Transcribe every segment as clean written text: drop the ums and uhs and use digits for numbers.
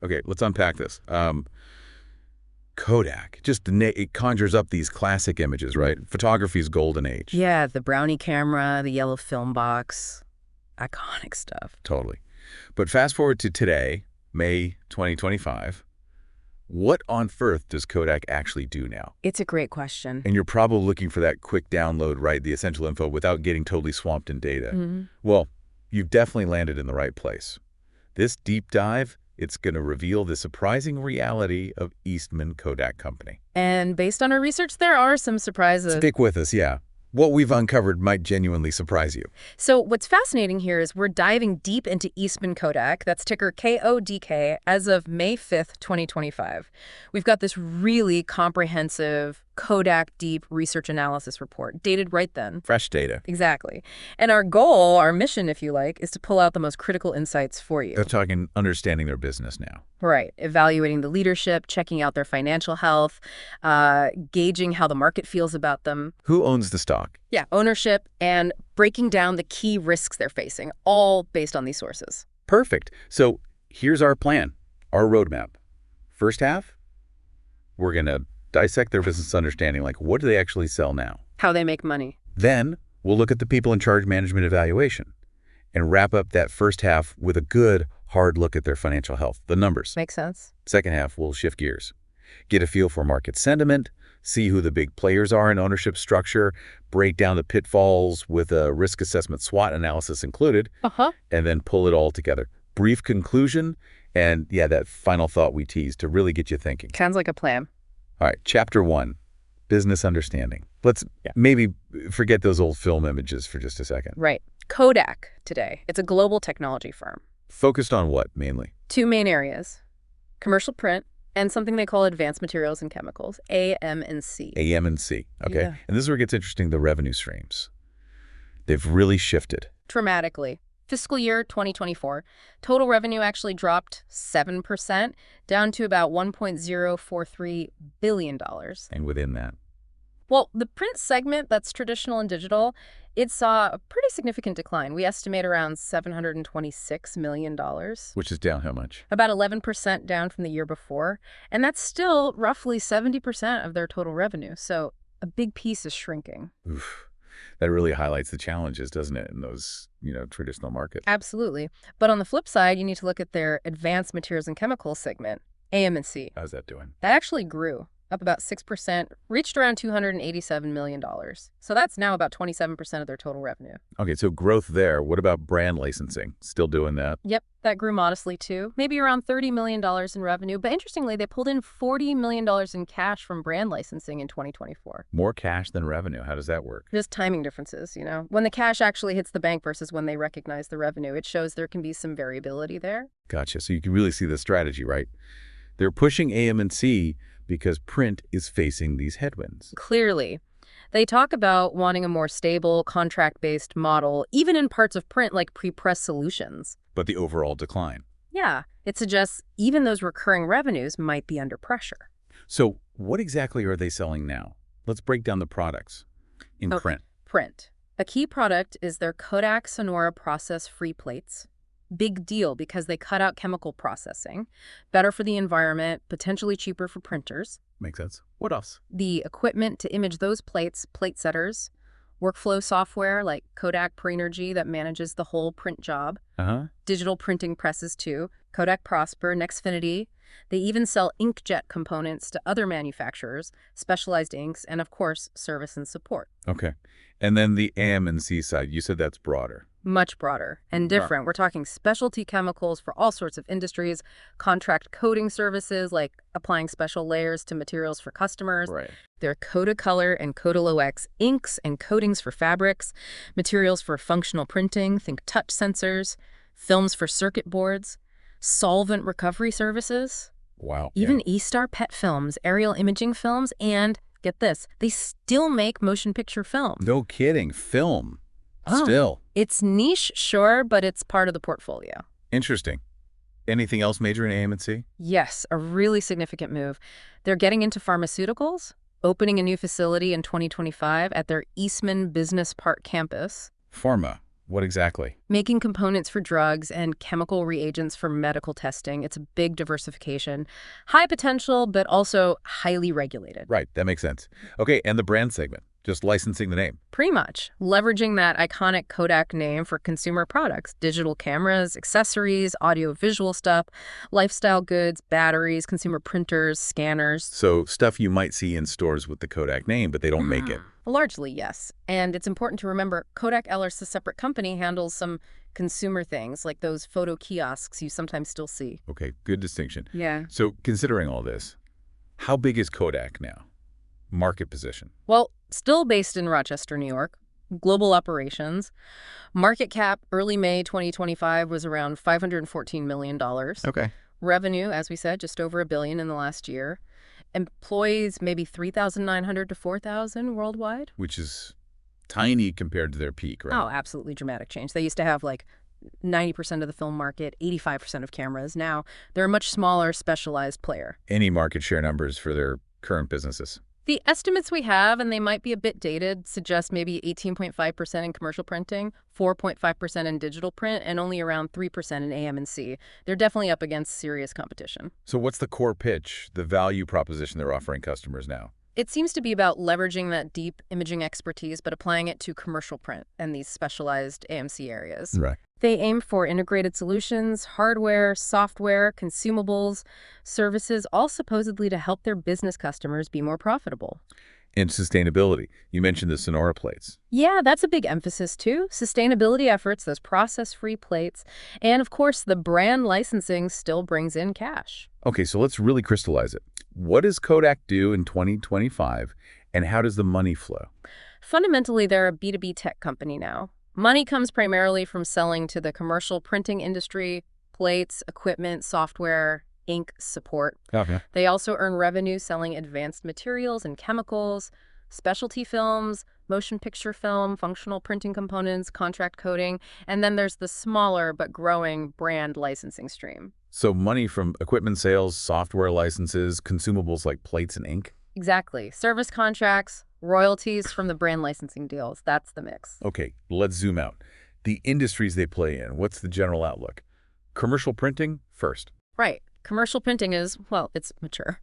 Okay, let's unpack this. Kodak, it conjures up these classic images, right? Photography's golden age. Yeah, the brownie camera, the yellow film box, iconic stuff. Totally. But fast forward to today, May 2025. What on earth does Kodak actually do now? It's a great question. And you're probably looking for that quick download, right? The essential info without getting totally swamped in data. Well, you've definitely landed in the right place. This deep dive, it's going to reveal the surprising reality of Eastman Kodak Company. And based on our research, there are some surprises. Stick with us, yeah. What we've uncovered might genuinely surprise you. So what's fascinating here is we're diving deep into Eastman Kodak, that's ticker KODK, as of May 5th, 2025. We've got this really comprehensive Kodak Deep Research Analysis report, dated right then. Fresh data. Exactly. And our goal, our mission, if you like, is to pull out the most critical insights for you. They're talking understanding their business now. Right. Evaluating the leadership, checking out their financial health, gauging how the market feels about them. Who owns the stock? Yeah, ownership, and breaking down the key risks they're facing, all based on these sources. Perfect. So here's our plan, our roadmap. First half, we're going to dissect their business understanding, like what do they actually sell now? How they make money. Then we'll look at the people in charge management evaluation and wrap up that first half with a good, hard look at their financial health, the numbers. Makes sense. Second half, we'll shift gears, get a feel for market sentiment, see who the big players are in ownership structure, break down the pitfalls with a risk assessment SWOT analysis included, and then pull it all together. Brief conclusion, and yeah, that final thought we teased to really get you thinking. Sounds like a plan. All right, Chapter 1, Business Understanding. Let's maybe forget those old film images for just a second. Right. Kodak today. It's a global technology firm. Focused on what, mainly? Two main areas, commercial print and something they call advanced materials and chemicals, AM&C. AM&C, okay. Yeah. And this is where it gets interesting, the revenue streams. They've really shifted. Dramatically. Fiscal year 2024, total revenue actually dropped 7%, down to about $1.043 billion. And within that? Well, the print segment, that's traditional and digital, it saw a pretty significant decline. We estimate around $726 million. Which is down how much? About 11% down from the year before. And that's still roughly 70% of their total revenue. So a big piece is shrinking. Oof. That really highlights the challenges, doesn't it, in those, traditional markets? Absolutely. But on the flip side, you need to look at their advanced materials and chemicals segment, AM&C. How's that doing? That actually grew, up about 6%, reached around $287 million. So that's now about 27% of their total revenue. Okay, so growth there. What about brand licensing? Still doing that? Yep, that grew modestly too, maybe around $30 million in revenue. But interestingly, they pulled in $40 million in cash from brand licensing in 2024. More cash than revenue. How does that work? Just timing differences, When the cash actually hits the bank versus when they recognize the revenue, it shows there can be some variability there. Gotcha. So you can really see the strategy, right? They're pushing AM&C because print is facing these headwinds. Clearly. They talk about wanting a more stable, contract-based model, even in parts of print like pre-press solutions. But the overall decline. Yeah. It suggests even those recurring revenues might be under pressure. So what exactly are they selling now? Let's break down the products in print. Print. A key product is their Kodak Sonora process-free plates. Big deal because they cut out chemical processing. Better for the environment, potentially cheaper for printers. Makes sense. What else? The equipment to image those plates, plate setters, workflow software like Kodak Pranergy that manages the whole print job. Digital printing presses too, Kodak Prosper, Nexfinity. They even sell inkjet components to other manufacturers, specialized inks, and of course, service and support. Okay. And then the AM&C side, you said that's broader. Much broader and different. We're talking specialty chemicals for all sorts of industries, contract coating services like applying special layers to materials for customers. Right. There are Kodacolor and Kodalox inks and coatings for fabrics, materials for functional printing, think touch sensors, films for circuit boards, solvent recovery services. Wow. Even E-Star PET films, aerial imaging films, and get this, they still make motion picture film. No kidding. Film. Still. It's niche, sure, but it's part of the portfolio. Interesting. Anything else major in AM&C? Yes, a really significant move. They're getting into pharmaceuticals, opening a new facility in 2025 at their Eastman Business Park campus. Pharma. What exactly? Making components for drugs and chemical reagents for medical testing. It's a big diversification. High potential, but also highly regulated. Right, that makes sense. Okay, and the brand segment, just licensing the name. Pretty much. Leveraging that iconic Kodak name for consumer products, digital cameras, accessories, audio-visual stuff, lifestyle goods, batteries, consumer printers, scanners. So stuff you might see in stores with the Kodak name, but they don't make it. Largely, yes. And it's important to remember Kodak Eller's a separate company handles some consumer things like those photo kiosks you sometimes still see. Okay, good distinction. Yeah. So considering all this, how big is Kodak now? Market position? Well, still based in Rochester, New York. Global operations. Market cap early May 2025 was around $514 million. Okay. Revenue, as we said, just over $1 billion in the last year. Employees, maybe 3,900 to 4,000 worldwide. Which is tiny compared to their peak, right? Oh, absolutely dramatic change. They used to have like 90% of the film market, 85% of cameras. Now they're a much smaller, specialized player. Any market share numbers for their current businesses? The estimates we have, and they might be a bit dated, suggest maybe 18.5% in commercial printing, 4.5% in digital print, and only around 3% in AM&C. They're definitely up against serious competition. So what's the core pitch, the value proposition they're offering customers now? It seems to be about leveraging that deep imaging expertise, but applying it to commercial print and these specialized AMC areas. Right. They aim for integrated solutions, hardware, software, consumables, services, all supposedly to help their business customers be more profitable. And sustainability. You mentioned the Sonora plates. Yeah, that's a big emphasis too. Sustainability efforts, those process-free plates, and of course the brand licensing still brings in cash. Okay, so let's really crystallize it. What does Kodak do in 2025, and how does the money flow? Fundamentally, they're a B2B tech company now. Money comes primarily from selling to the commercial printing industry, plates, equipment, software, ink support. Okay. They also earn revenue selling advanced materials and chemicals, specialty films, motion picture film, functional printing components, contract coding, and then there's the smaller but growing brand licensing stream. So money from equipment sales, software licenses, consumables like plates and ink? Exactly. Service contracts, royalties from the brand licensing deals. That's the mix. Okay, let's zoom out. The industries they play in, what's the general outlook? Commercial printing first. Right. Commercial printing is, well, it's mature.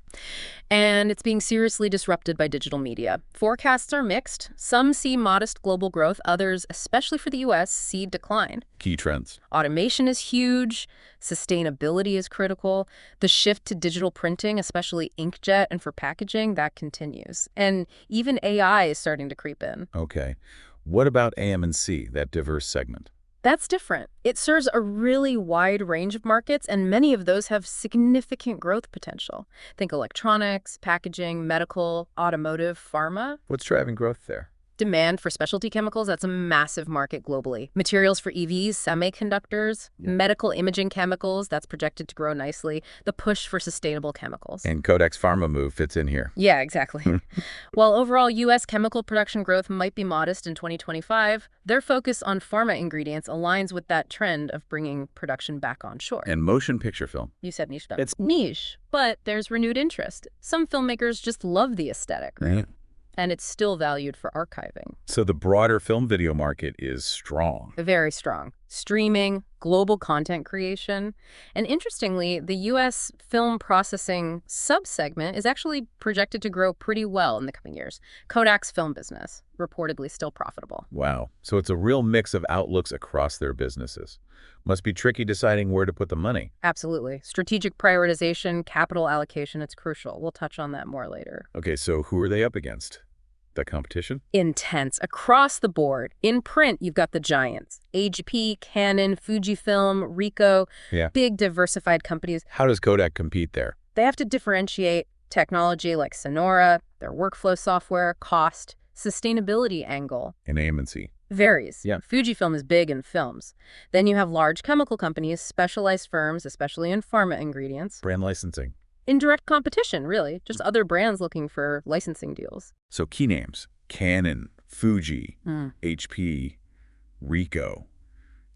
And it's being seriously disrupted by digital media. Forecasts are mixed. Some see modest global growth. Others, especially for the U.S., see decline. Key trends. Automation is huge. Sustainability is critical. The shift to digital printing, especially inkjet and for packaging, that continues. And even AI is starting to creep in. Okay. What about AM&C, that diverse segment? That's different. It serves a really wide range of markets, and many of those have significant growth potential. Think electronics, packaging, medical, automotive, pharma. What's driving growth there? Demand for specialty chemicals, that's a massive market globally. Materials for EVs, semiconductors, medical imaging chemicals, that's projected to grow nicely. The push for sustainable chemicals. And Kodak's pharma move fits in here. Yeah, exactly. While overall U.S. chemical production growth might be modest in 2025, their focus on pharma ingredients aligns with that trend of bringing production back onshore. And motion picture film. You said niche. It's niche, but there's renewed interest. Some filmmakers just love the aesthetic, right? And it's still valued for archiving. So the broader film video market is strong. Very strong. Streaming, global content creation. And interestingly, the U.S. film processing subsegment is actually projected to grow pretty well in the coming years. Kodak's film business, reportedly still profitable. Wow. So it's a real mix of outlooks across their businesses. Must be tricky deciding where to put the money. Absolutely. Strategic prioritization, capital allocation, it's crucial. We'll touch on that more later. Okay, so who are they up against? The competition? Intense. Across the board. In print, you've got the giants. HP, Canon, Fujifilm, Ricoh. Yeah. Big diversified companies. How does Kodak compete there? They have to differentiate technology like Sonora, their workflow software, cost, sustainability angle. And AM&C. Varies. Yeah. Fujifilm is big in films. Then you have large chemical companies, specialized firms, especially in pharma ingredients. Brand licensing. Indirect competition, really. Just other brands looking for licensing deals. So key names, Canon, Fuji, HP, Ricoh.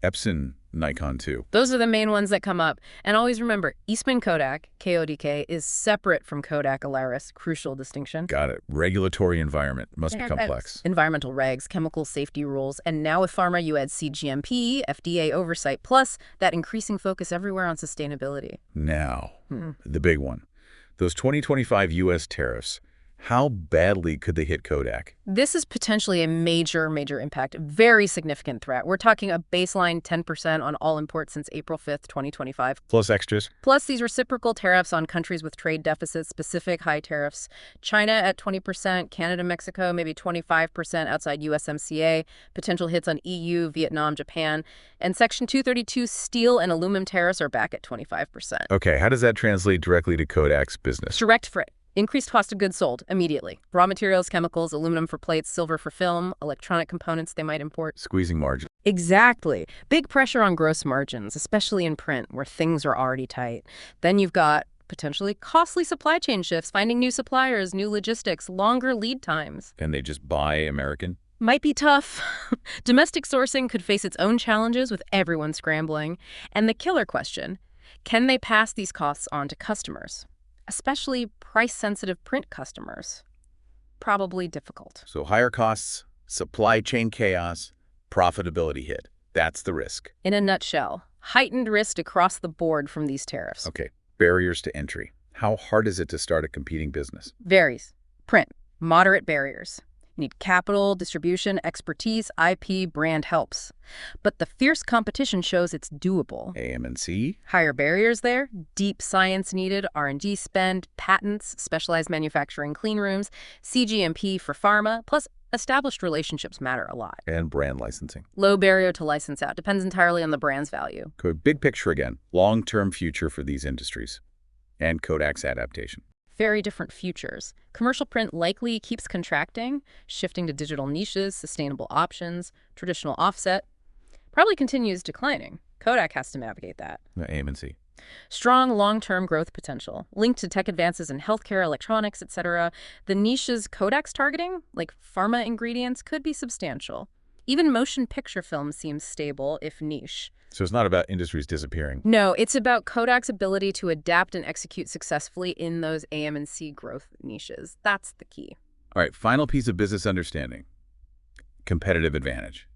Epson, Nikon too. Those are the main ones that come up. And always remember, Eastman Kodak, KODK, is separate from Kodak Alaris. Crucial distinction. Got it. Regulatory environment must be complex. Environmental regs, chemical safety rules, and now with pharma you add CGMP, FDA oversight, plus that increasing focus everywhere on sustainability. Now, the big one. Those 2025 U.S. tariffs. How badly could they hit Kodak? This is potentially a major impact, very significant threat. We're talking a baseline 10% on all imports since April 5th, 2025. Plus extras. Plus these reciprocal tariffs on countries with trade deficits, specific high tariffs. China at 20%, Canada, Mexico, maybe 25% outside USMCA, potential hits on EU, Vietnam, Japan. And Section 232 steel and aluminum tariffs are back at 25%. Okay, how does that translate directly to Kodak's business? Direct for it. Increased cost of goods sold immediately. Raw materials, chemicals, aluminum for plates, silver for film, electronic components they might import. Squeezing margin. Exactly. Big pressure on gross margins, especially in print where things are already tight. Then you've got potentially costly supply chain shifts, finding new suppliers, new logistics, longer lead times. And they just buy American? Might be tough. Domestic sourcing could face its own challenges with everyone scrambling. And the killer question, can they pass these costs on to customers? Especially price-sensitive print customers. Probably difficult. So higher costs, supply chain chaos, profitability hit. That's the risk. In a nutshell, heightened risk across the board from these tariffs. Okay, barriers to entry. How hard is it to start a competing business? Varies. Print, moderate barriers. You need capital, distribution, expertise, IP, brand helps. But the fierce competition shows it's doable. AM&C? Higher barriers there, deep science needed, R&D spend, patents, specialized manufacturing clean rooms, CGMP for pharma, plus established relationships matter a lot. And brand licensing. Low barrier to license out, depends entirely on the brand's value. Okay, big picture again, long-term future for these industries and Kodak's adaptation. Very different futures. Commercial print likely keeps contracting, shifting to digital niches, sustainable options, traditional offset. Probably continues declining. Kodak has to navigate that. AM&C. Strong long-term growth potential, linked to tech advances in healthcare, electronics, etc. The niches Kodak's targeting, like pharma ingredients, could be substantial. Even motion picture film seems stable, if niche. So it's not about industries disappearing. No, it's about Kodak's ability to adapt and execute successfully in those AM&C growth niches. That's the key. All right, final piece of business understanding. Competitive advantage.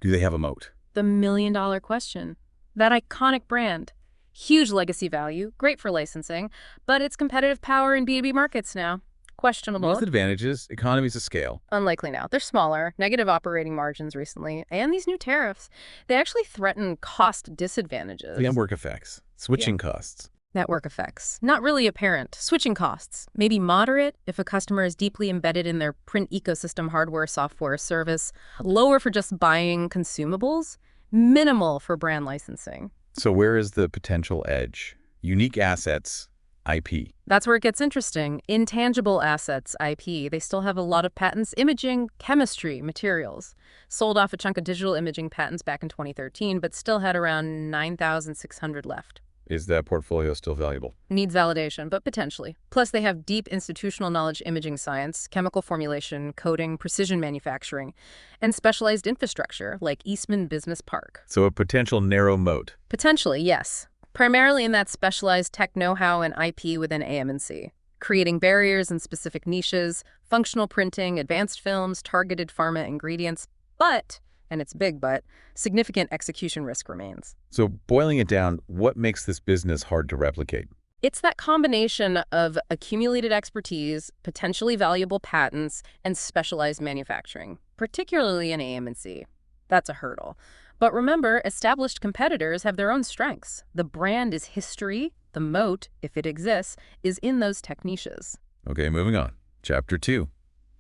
Do they have a moat? The million-dollar question. That iconic brand. Huge legacy value, great for licensing, but its competitive power in B2B markets now. Questionable. Most advantages, economies of scale. Unlikely now. They're smaller, negative operating margins recently, and these new tariffs, they actually threaten cost disadvantages. The network effects, switching costs. Network effects. Not really apparent. Switching costs. Maybe moderate if a customer is deeply embedded in their print ecosystem hardware, software, service. Lower for just buying consumables. Minimal for brand licensing. So where is the potential edge? Unique assets, IP. That's where it gets interesting. Intangible assets, IP. They still have a lot of patents. Imaging, chemistry, materials. Sold off a chunk of digital imaging patents back in 2013, but still had around 9,600 left. Is that portfolio still valuable? Needs validation, but potentially. Plus, they have deep institutional knowledge imaging science, chemical formulation, coding, precision manufacturing, and specialized infrastructure like Eastman Business Park. So a potential narrow moat. Potentially, yes. Primarily in that specialized tech know-how and IP within AM&C, creating barriers in specific niches, functional printing, advanced films, targeted pharma ingredients, but, and it's big but, significant execution risk remains. So boiling it down, what makes this business hard to replicate? It's that combination of accumulated expertise, potentially valuable patents, and specialized manufacturing, particularly in AM&C. That's a hurdle. But remember, established competitors have their own strengths. The brand is history. The moat, if it exists, is in those tech niches. Okay, moving on. Chapter 2,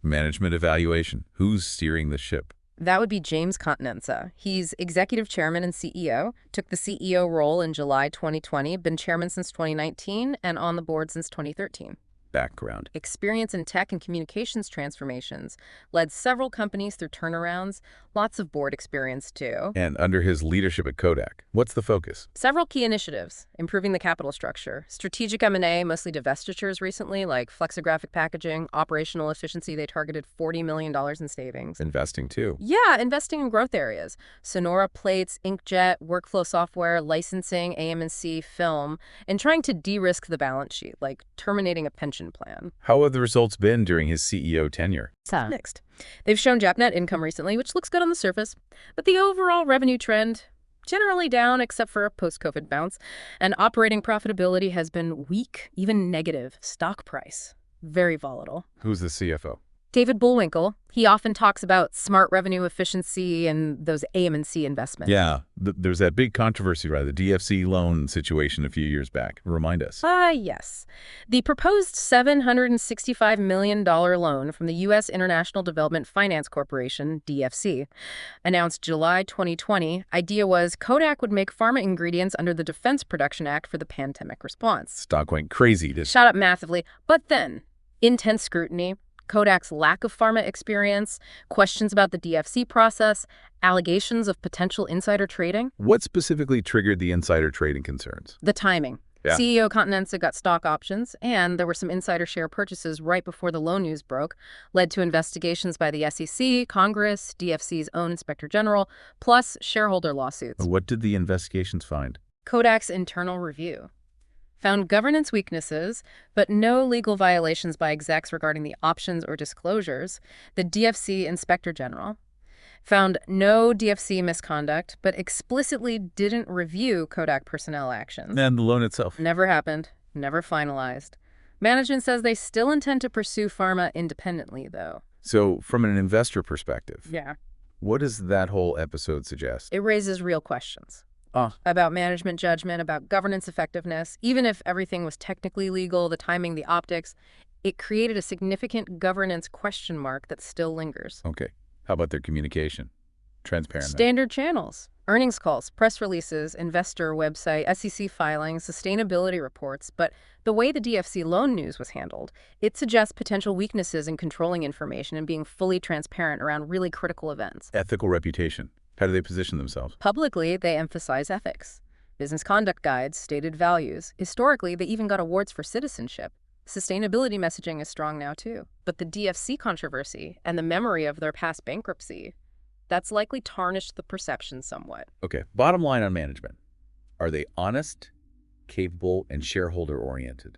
Management Evaluation. Who's steering the ship? That would be James Continenza. He's executive chairman and CEO, took the CEO role in July 2020, been chairman since 2019, and on the board since 2013. background. Experience in tech and communications transformations. Led several companies through turnarounds. Lots of board experience, too. And under his leadership at Kodak, what's the focus? Several key initiatives. Improving the capital structure. Strategic M&A, mostly divestitures recently, like flexographic packaging. Operational efficiency, they targeted $40 million in savings. Investing, too. Yeah, investing in growth areas. Sonora plates, inkjet, workflow software, licensing, AM&C, film, and trying to de-risk the balance sheet, like terminating a pension plan. How have the results been during his CEO tenure? Next. They've shown GAAP net income recently, which looks good on the surface, but the overall revenue trend, generally down except for a post-COVID bounce, and operating profitability has been weak, even negative. Stock price, very volatile. Who's the CFO? David Bullwinkle. He often talks about smart revenue efficiency and those AM&C investments. Yeah, there's that big controversy, right? The DFC loan situation a few years back. Remind us. Yes. The proposed $765 million loan from the U.S. International Development Finance Corporation, DFC, announced July 2020. Idea was Kodak would make pharma ingredients under the Defense Production Act for the pandemic response. Stock went crazy. Shot up massively. But then, intense scrutiny, Kodak's lack of pharma experience, questions about the DFC process, allegations of potential insider trading. What specifically triggered the insider trading concerns? The timing. Yeah. CEO Continenza got stock options, and there were some insider share purchases right before the loan news broke, led to investigations by the SEC, Congress, DFC's own Inspector General, plus shareholder lawsuits. What did the investigations find? Kodak's internal review found governance weaknesses, but no legal violations by execs regarding the options or disclosures. The DFC Inspector General found no DFC misconduct, but explicitly didn't review Kodak personnel actions. And the loan itself? Never happened, never finalized. Management says they still intend to pursue pharma independently, though. So, from an investor perspective, yeah, what does that whole episode suggest? It raises real questions. About management judgment, about governance effectiveness. Even if everything was technically legal, the timing, the optics, it created a significant governance question mark that still lingers. Okay. How about their communication? Transparent. Standard channels. Earnings calls, press releases, investor website, SEC filings, sustainability reports. But the way the DFC loan news was handled, it suggests potential weaknesses in controlling information and being fully transparent around really critical events. Ethical reputation. How do they position themselves? Publicly, they emphasize ethics. Business conduct guides, stated values. Historically, they even got awards for citizenship. Sustainability messaging is strong now, too. But the DFC controversy and the memory of their past bankruptcy, that's likely tarnished the perception somewhat. Okay, bottom line on management. Are they honest, capable, and shareholder-oriented?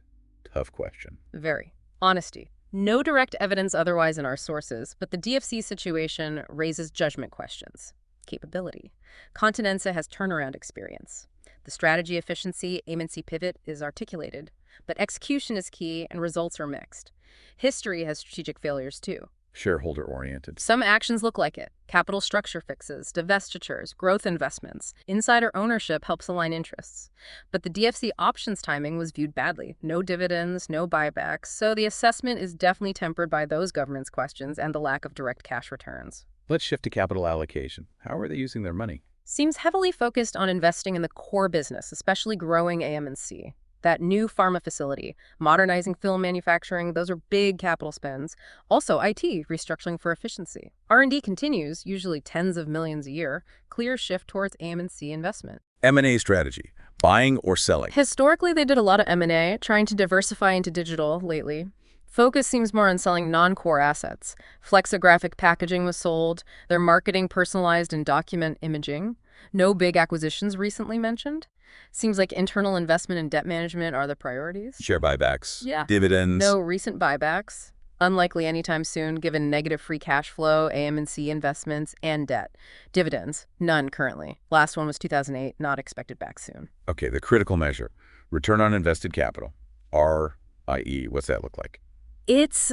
Tough question. Very. Honesty. No direct evidence otherwise in our sources, but the DFC situation raises judgment questions. Capability. Continenza has turnaround experience. The strategy efficiency, AM&C pivot is articulated, but execution is key and results are mixed. History has strategic failures too. Shareholder-oriented. Some actions look like it. Capital structure fixes, divestitures, growth investments. Insider ownership helps align interests. But the DFC options timing was viewed badly. No dividends, no buybacks, so the assessment is definitely tempered by those governance questions and the lack of direct cash returns. Let's shift to capital allocation. How are they using their money? Seems heavily focused on investing in the core business, especially growing AM&C. That new pharma facility, modernizing film manufacturing, those are big capital spends. Also, IT, restructuring for efficiency. R&D continues, usually tens of millions a year. Clear shift towards AM&C investment. M&A strategy, buying or selling? Historically, they did a lot of M&A, trying to diversify into digital lately. Focus seems more on selling non-core assets. Flexographic packaging was sold. They're marketing personalized and document imaging. No big acquisitions recently mentioned. Seems like internal investment and debt management are the priorities. Share buybacks. Yeah. Dividends. No recent buybacks. Unlikely anytime soon, given negative free cash flow, AM&C investments, and debt. Dividends, none currently. Last one was 2008, not expected back soon. Okay, the critical measure. Return on invested capital. RIE. What's that look like? It's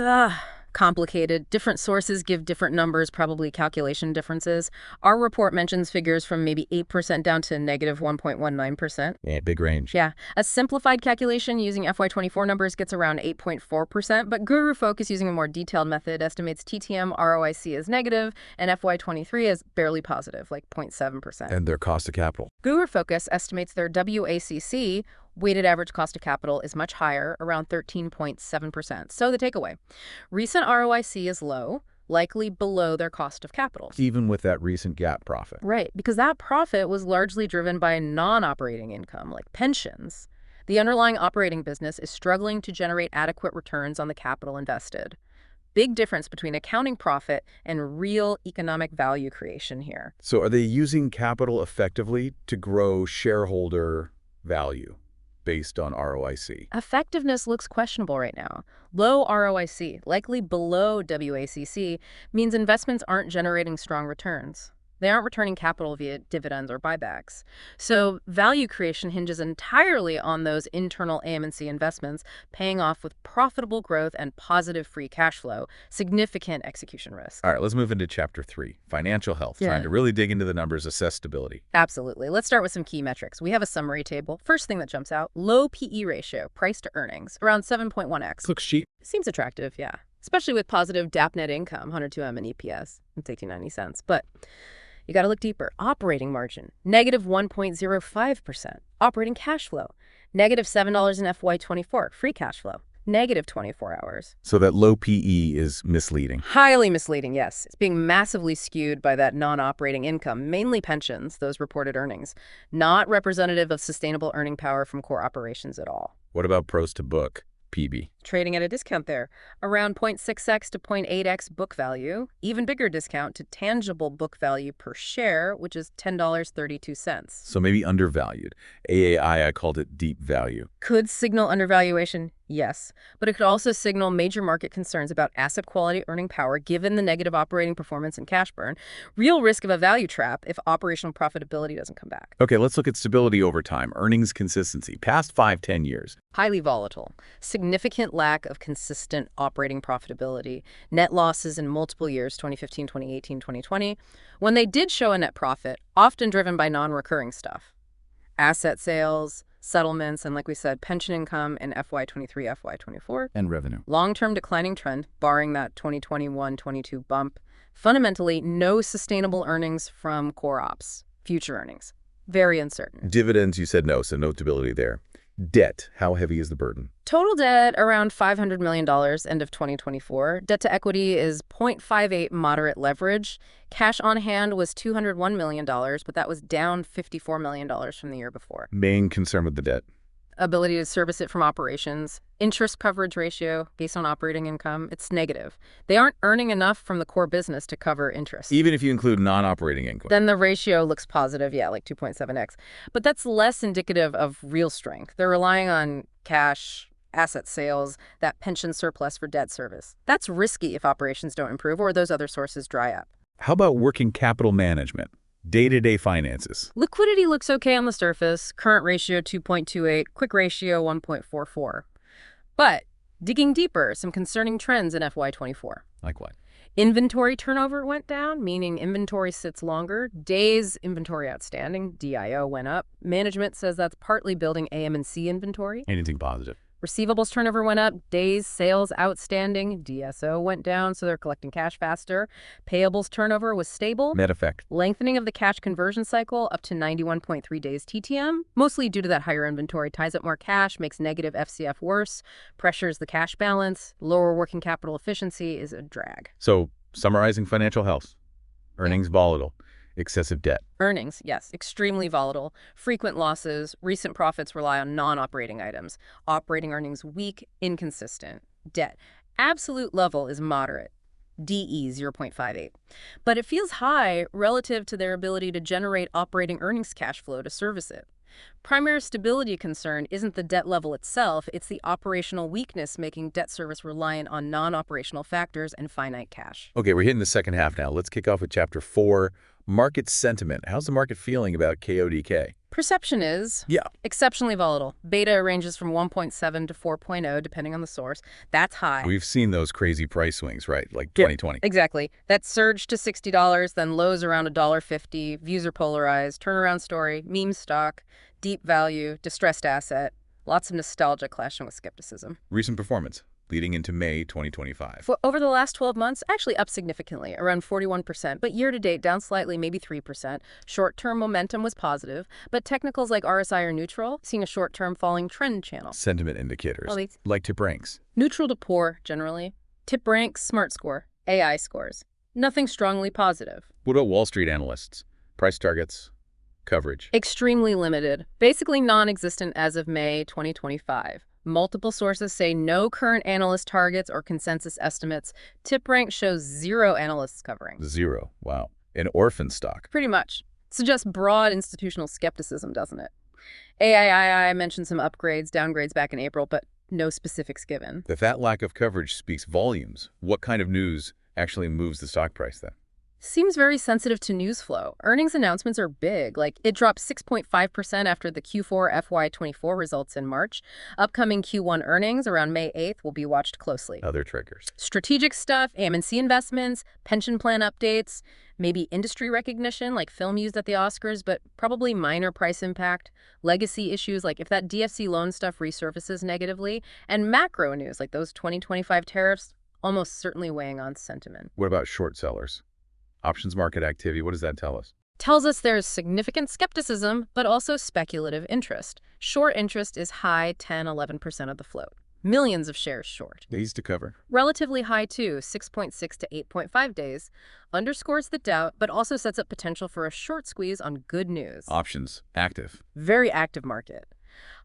complicated. Different sources give different numbers, probably calculation differences. Our report mentions figures from maybe 8% down to negative 1.19%. Yeah, big range. Yeah. A simplified calculation using FY24 numbers gets around 8.4%, but Guru Focus, using a more detailed method, estimates TTM ROIC as negative and FY23 as barely positive, like 0.7%. And their cost of capital. Guru Focus estimates their WACC, Weighted average cost of capital is much higher, around 13.7%. So the takeaway, recent ROIC is low, likely below their cost of capital. Even with that recent gap profit. Right, because that profit was largely driven by non-operating income, like pensions. The underlying operating business is struggling to generate adequate returns on the capital invested. Big difference between accounting profit and real economic value creation here. So are they using capital effectively to grow shareholder value based on ROIC? Effectiveness looks questionable right now. Low ROIC, likely below WACC, means investments aren't generating strong returns. They aren't returning capital via dividends or buybacks. So value creation hinges entirely on those internal AM&C investments paying off with profitable growth and positive free cash flow, significant execution risk. All right, let's move into Chapter 3, financial health, trying to really dig into the numbers, assess stability. Absolutely. Let's start with some key metrics. We have a summary table. First thing that jumps out, low PE ratio, price to earnings, around 7.1x. Looks cheap. Seems attractive, yeah. Especially with positive DAP net income, 102M and EPS. It's 18.90. But you got to look deeper. Operating margin, negative 1.05%. Operating cash flow, negative $7 in FY24. Free cash flow, negative 24 hours. So that low PE is misleading. Highly misleading, yes. It's being massively skewed by that non-operating income, mainly pensions, those reported earnings. Not representative of sustainable earning power from core operations at all. What about pros to book, PB? Trading at a discount there, around 0.6x to 0.8x book value. Even bigger discount to tangible book value per share, which is $10.32. So maybe undervalued. AAI, I called it deep value. Could signal undervaluation, yes, but it could also signal major market concerns about asset quality, earning power, given the negative operating performance and cash burn. Real risk of a value trap if operational profitability doesn't come back. Okay, let's look at stability over time, earnings consistency, past 5-10 years. Highly volatile. Significant lack of consistent operating profitability. Net losses in multiple years, 2015, 2018, 2020. When they did show a net profit, often driven by non-recurring stuff. Asset sales, settlements, and like we said, pension income in FY23, FY24. And revenue. Long-term declining trend, barring that 2021-22 bump. Fundamentally, no sustainable earnings from core ops. Future earnings. Very uncertain. Dividends, you said no, so no stability there. Debt, how heavy is the burden? Total debt around $500 million end of 2024. Debt to equity is 0.58 moderate leverage. Cash on hand was $201 million, but that was down $54 million from the year before. Main concern with the debt? Ability to service it from operations. Interest coverage ratio based on operating income, it's negative. They aren't earning enough from the core business to cover interest. Even if you include non-operating income? Then the ratio looks positive, yeah, like 2.7x. But that's less indicative of real strength. They're relying on cash, asset sales, that pension surplus for debt service. That's risky if operations don't improve or those other sources dry up. How about working capital management? Day-to-day finances. Liquidity looks okay on the surface. Current ratio 2.28, quick ratio 1.44. But digging deeper, some concerning trends in FY24. Like what? Inventory turnover went down, meaning inventory sits longer. Days inventory outstanding, DIO, went up. Management says that's partly building AM&C inventory. Anything positive? Receivables turnover went up. Days sales outstanding, DSO, went down, so they're collecting cash faster. Payables turnover was stable. Net effect. Lengthening of the cash conversion cycle up to 91.3 days TTM, mostly due to that higher inventory. Ties up more cash, makes negative FCF worse, pressures the cash balance. Lower working capital efficiency is a drag. So, summarizing financial health. Earnings volatile. Excessive debt. Earnings, yes, extremely volatile. Frequent losses. Recent profits rely on non-operating items. Operating earnings weak, inconsistent. Debt. Absolute level is moderate. DE 0.58. But it feels high relative to their ability to generate operating earnings cash flow to service it. Primary stability concern isn't the debt level itself, it's the operational weakness making debt service reliant on non-operational factors and finite cash. Okay, we're hitting the second half now. Let's kick off with Chapter 4, market sentiment. How's the market feeling about KODK? Perception is exceptionally volatile. Beta ranges from 1.7 to 4.0, depending on the source. That's high. We've seen those crazy price swings, right? Like 2020. Exactly. That surge to $60, then lows around $1.50. Views are polarized. Turnaround story, meme stock, deep value, distressed asset. Lots of nostalgia clashing with skepticism. Recent performance. leading into May 2025. Over the last 12 months, actually up significantly, around 41%, but year-to-date down slightly, maybe 3%. Short-term momentum was positive, but technicals like RSI are neutral, seeing a short-term falling trend channel. Sentiment indicators, like tip ranks. Neutral to poor, generally. Tip ranks, smart score, AI scores. Nothing strongly positive. What about Wall Street analysts? Price targets, coverage? Extremely limited, basically non-existent as of May 2025. Multiple sources say no current analyst targets or consensus estimates. Tip rank shows 0 analysts covering. 0. Wow. An orphan stock. Pretty much. Suggests broad institutional skepticism, doesn't it? AIII mentioned some upgrades, downgrades back in April, but no specifics given. If that lack of coverage speaks volumes, what kind of news actually moves the stock price then? Seems very sensitive to news flow. Earnings announcements are big, like it dropped 6.5% after the Q4 FY24 results in March. Upcoming Q1 earnings around May 8th will be watched closely. Other triggers. Strategic stuff, AM&C investments, pension plan updates, maybe industry recognition like film used at the Oscars, but probably minor price impact, legacy issues like if that DFC loan stuff resurfaces negatively, and macro news like those 2025 tariffs almost certainly weighing on sentiment. What about short sellers? Options market activity, what does that tell us? Tells us there's significant skepticism, but also speculative interest. Short interest is high, 10–11% of the float. Millions of shares short. Days to cover. Relatively high too, 6.6 to 8.5 days. Underscores the doubt, but also sets up potential for a short squeeze on good news. Options, active. Very active market.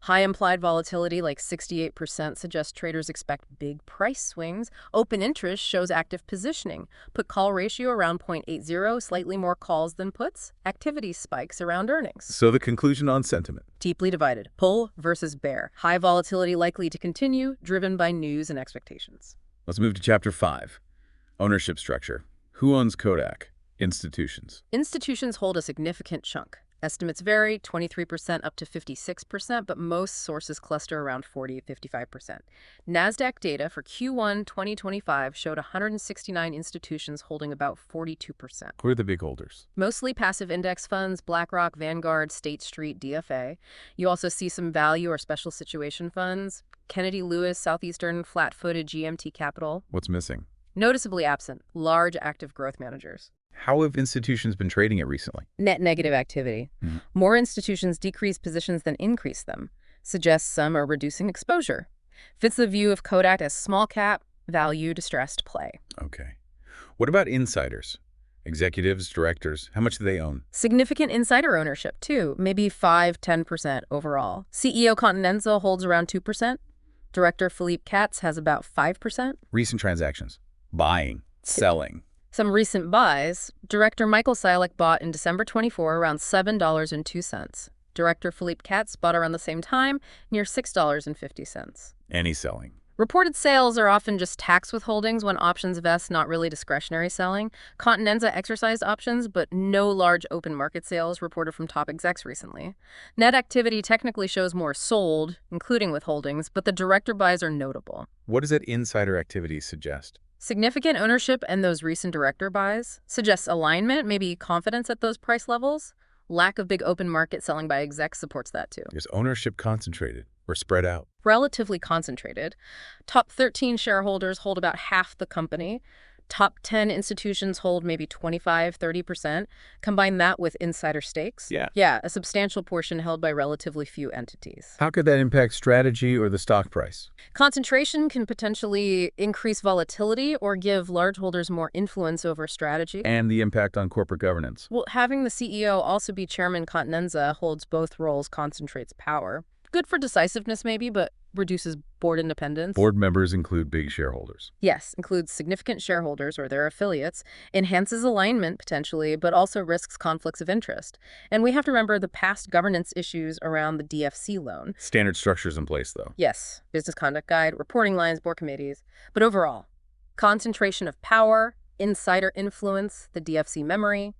High implied volatility, like 68%, suggests traders expect big price swings. Open interest shows active positioning. Put-call ratio around 0.80, slightly more calls than puts. Activity spikes around earnings. So the conclusion on sentiment? Deeply divided. Bull versus bear. High volatility likely to continue, driven by news and expectations. Let's move to Chapter 5. Ownership structure. Who owns Kodak? Institutions. Institutions hold a significant chunk. Estimates vary, 23% up to 56%, but most sources cluster around 40–55%. NASDAQ data for Q1 2025 showed 169 institutions holding about 42%. Who are the big holders? Mostly passive index funds, BlackRock, Vanguard, State Street, DFA. You also see some value or special situation funds, Kennedy Lewis, Southeastern, flat-footed, GMT Capital. What's missing? Noticeably absent, large active growth managers. How have institutions been trading it recently? Net negative activity. More institutions decrease positions than increase them. Suggests some are reducing exposure. Fits the view of Kodak as small cap, value, distressed play. Okay. What about insiders? Executives, directors, how much do they own? Significant insider ownership, too. Maybe 5–10% overall. CEO Continenza holds around 2%. Director Philippe Katz has about 5%. Recent transactions. Buying. Selling. Some recent buys. Director Michael Silek bought in December 24 around $7.02. Director Philippe Katz bought around the same time, near $6.50. Any selling. Reported sales are often just tax withholdings when options vest, not really discretionary selling. Continenza exercised options, but no large open market sales reported from top execs recently. Net activity technically shows more sold, including withholdings, but the director buys are notable. What does that insider activity suggest? Significant ownership and those recent director buys suggests alignment, maybe confidence at those price levels. Lack of big open market selling by execs supports that too. Is ownership concentrated or spread out? Relatively concentrated. Top 13 shareholders hold about half the company. Top 10 institutions hold maybe 25–30%. Combine that with insider stakes. Yeah, a substantial portion held by relatively few entities. How could that impact strategy or the stock price? Concentration can potentially increase volatility or give large holders more influence over strategy. And the impact on corporate governance? Well, having the CEO also be Chairman Continenza holds both roles concentrates power. Good for decisiveness maybe, but reduces board independence. Board members include big shareholders. Yes, includes significant shareholders or their affiliates, enhances alignment potentially, but also risks conflicts of interest. And we have to remember the past governance issues around the DFC loan. Standard structures in place, though. Yes, business conduct guide, reporting lines, board committees. But overall, concentration of power, insider influence, the DFC memory,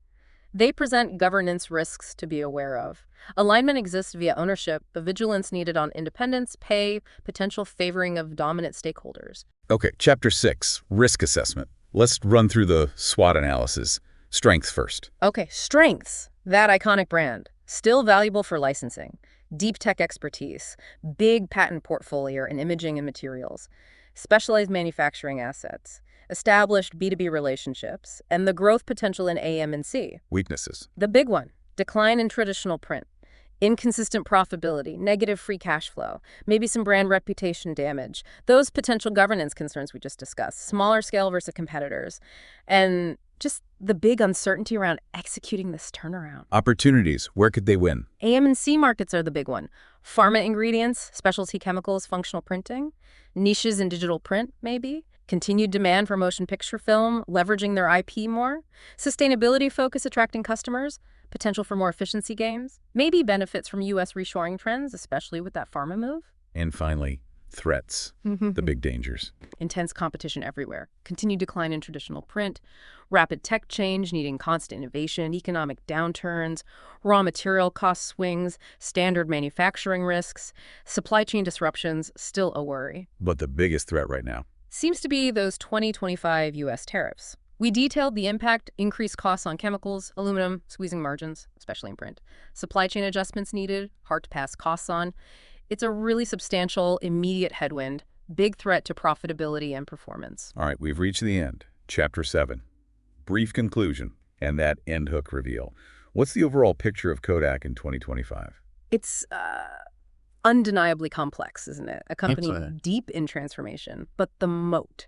they present governance risks to be aware of. Alignment exists via ownership, but vigilance needed on independence, pay, potential favoring of dominant stakeholders. Okay, Chapter 6, Risk Assessment. Let's run through the SWOT analysis. Strengths first. Okay, strengths. That iconic brand. Still valuable for licensing. Deep tech expertise, big patent portfolio in imaging and materials, specialized manufacturing assets, established B2B relationships, and the growth potential in AM&C. Weaknesses. The big one, decline in traditional print, inconsistent profitability, negative free cash flow, maybe some brand reputation damage, those potential governance concerns we just discussed, smaller scale versus competitors, and just the big uncertainty around executing this turnaround. Opportunities. Where could they win? AM&C markets are the big one. Pharma ingredients, specialty chemicals, functional printing, niches in digital print, maybe. Continued demand for motion picture film, leveraging their IP more. Sustainability focus attracting customers. Potential for more efficiency gains. Maybe benefits from U.S. reshoring trends, especially with that pharma move. And finally, threats. The big dangers. Intense competition everywhere. Continued decline in traditional print. Rapid tech change needing constant innovation. Economic downturns. Raw material cost swings. Standard manufacturing risks. Supply chain disruptions, still a worry. But the biggest threat right now seems to be those 2025 U.S. tariffs. We detailed the impact, increased costs on chemicals, aluminum, squeezing margins, especially in print. Supply chain adjustments needed, hard to pass costs on. It's a really substantial, immediate headwind, big threat to profitability and performance. All right, we've reached the end. Chapter 7. Brief conclusion and that end hook reveal. What's the overall picture of Kodak in 2025? It's undeniably complex, isn't it? A company deep in transformation, but the moat.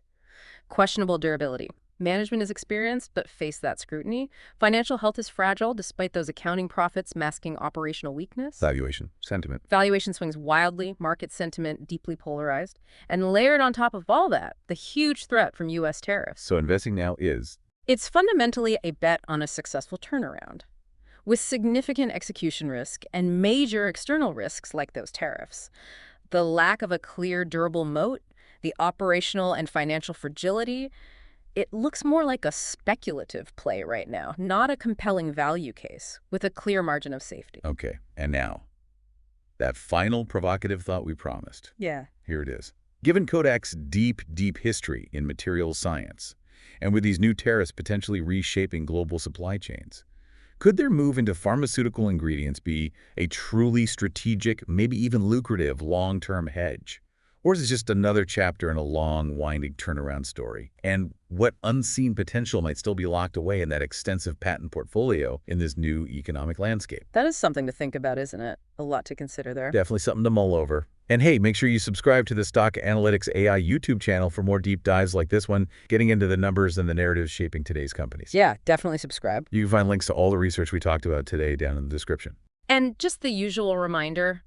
Questionable durability. Management is experienced, but face that scrutiny. Financial health is fragile, despite those accounting profits masking operational weakness. Valuation, sentiment. Valuation swings wildly, market sentiment deeply polarized. And layered on top of all that, the huge threat from U.S. tariffs. So investing now is? It's fundamentally a bet on a successful turnaround, with significant execution risk and major external risks like those tariffs. The lack of a clear, durable moat, the operational and financial fragility, it looks more like a speculative play right now, not a compelling value case with a clear margin of safety. Okay, and now, that final provocative thought we promised. Yeah. Here it is. Given Kodak's deep, deep history in materials science, and with these new tariffs potentially reshaping global supply chains, could their move into pharmaceutical ingredients be a truly strategic, maybe even lucrative long-term hedge? Or is it just another chapter in a long, winding turnaround story? And what unseen potential might still be locked away in that extensive patent portfolio in this new economic landscape? That is something to think about, isn't it? A lot to consider there. Definitely something to mull over. And hey, make sure you subscribe to the Stock Analytics AI YouTube channel for more deep dives like this one, getting into the numbers and the narratives shaping today's companies. Yeah, definitely subscribe. You can find links to all the research we talked about today down in the description. And just the usual reminder,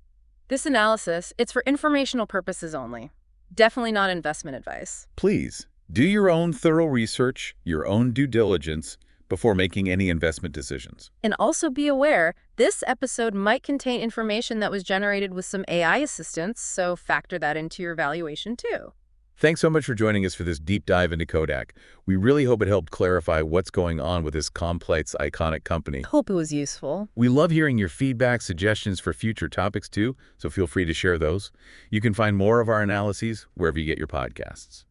this analysis, it's for informational purposes only. Definitely not investment advice. Please, do your own thorough research, your own due diligence, before making any investment decisions. And also be aware, this episode might contain information that was generated with some AI assistance, so factor that into your valuation too. Thanks so much for joining us for this deep dive into Kodak. We really hope it helped clarify what's going on with this complex, iconic company. Hope it was useful. We love hearing your feedback, suggestions for future topics too, so feel free to share those. You can find more of our analyses wherever you get your podcasts.